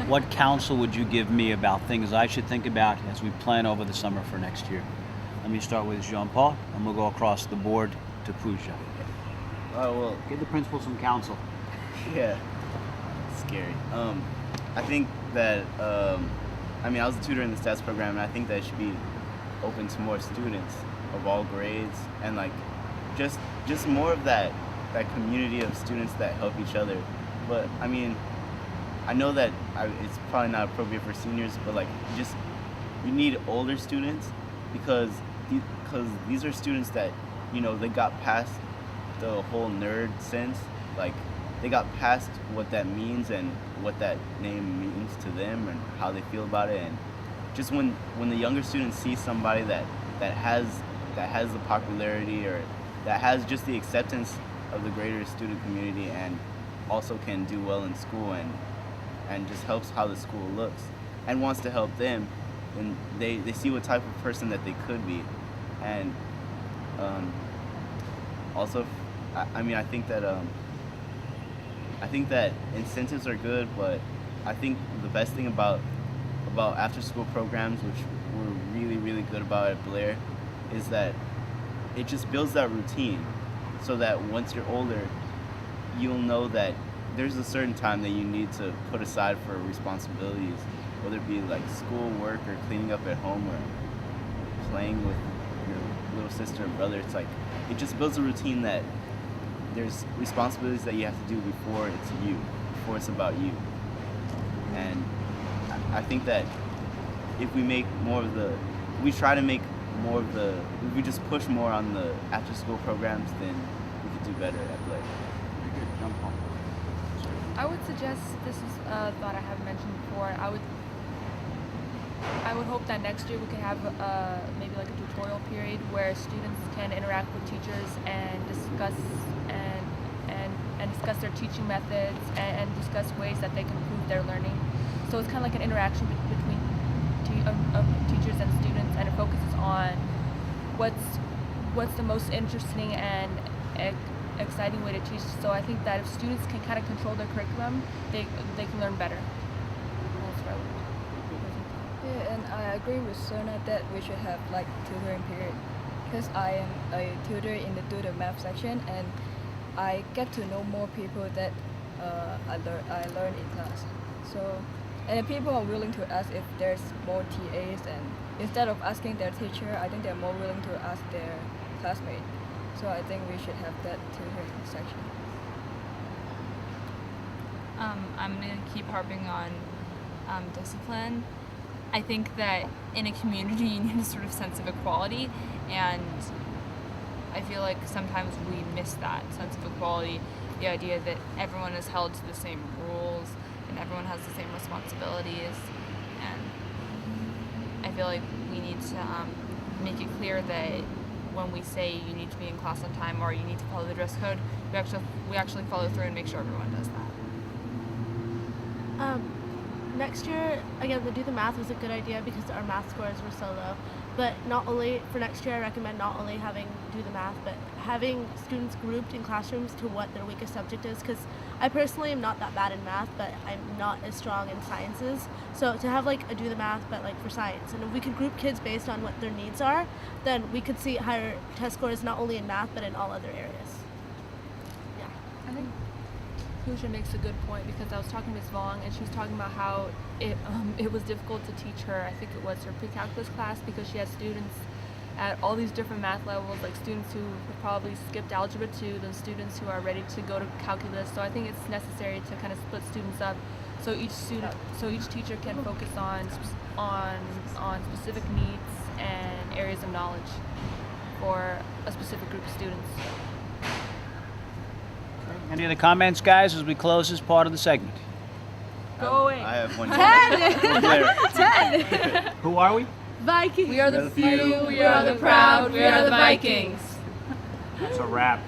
what counsel would you give me about things I should think about as we plan over the summer for next year? Let me start with Jean-Paul, and we'll go across the board to Pooja. Well, Give the principal some counsel. yeah, it's scary. I think that I mean, I was a tutor in the stats program, and I think that it should be open to more students of all grades, and like just more of that community of students that help each other. But I mean, I know that it's probably not appropriate for seniors, but like just you need older students because these are students that, you know, they got past the whole nerd sense. Like they got past what that means and what that name means to them and how they feel about it. And just when the younger students see somebody that has the popularity or that has just the acceptance of the greater student community and also can do well in school and just helps how the school looks and wants to help them, and they see what type of person that they could be. And also, I mean, I think that incentives are good, but I think the best thing about after school programs, which we're really good about at Blair, is that it just builds that routine so that once you're older, you'll know that there's a certain time that you need to put aside for responsibilities, whether it be like school, work, or cleaning up at home, or playing with your little sister or brother. It's like, it just builds a routine that there's responsibilities that you have to do before it's you, before it's about you. And I think that if we make more of the, we try to make more of the, if we just push more on the after school programs, then we could do better at Blair. Very good. Jean-Paul. I would suggest, this is a thought I haven't mentioned before, I would hope that next year we could have maybe like a tutorial period where students can interact with teachers and discuss and discuss their teaching methods and discuss ways that they can improve their learning. So it's kind of like an interaction between teachers and students, and it focuses on what's the most interesting and exciting way to teach. So I think that if students can kind of control their curriculum, they can learn better. That's what I would. Yeah, and I agree with Sona that we should have like tutoring period, because I am a tutor in the tutor math section, and I get to know more people that I learn in class. So, and if people are willing to ask if there's more TAs, and instead of asking their teacher, I think they're more willing to ask their classmate. So I think we should have that tutoring section. I'm going to keep harping on discipline. I think that in a community you need a sort of sense of equality, and I feel like sometimes we miss that sense of equality, the idea that everyone is held to the same rules and everyone has the same responsibilities. And I feel like we need to make it clear that when we say you need to be in class on time or you need to follow the dress code, we actually follow through and make sure everyone does that. Next year, again, the do the math was a good idea because our math scores were so low. But not only for next year, I recommend not only having do the math, but having students grouped in classrooms to what their weakest subject is. Because I personally am not that bad in math, but I'm not as strong in sciences. So to have like a do the math, but like for science, and if we could group kids based on what their needs are, then we could see higher test scores not only in math but in all other areas. Yeah. I think Pooja makes a good point, because I was talking to Ms. Vong and she was talking about how it was difficult to teach her, I think it was her pre-calculus class, because she had students at all these different math levels, like students who have probably skipped algebra 2, then students who are ready to go to calculus. So I think it's necessary to kind of split students up so each teacher can focus on specific needs and areas of knowledge for a specific group of students. Any other comments, guys, as we close this part of the segment? Go away. I have one. 10! Who are we? Vikings! We are the few, we are the proud, we are the Vikings. That's a wrap.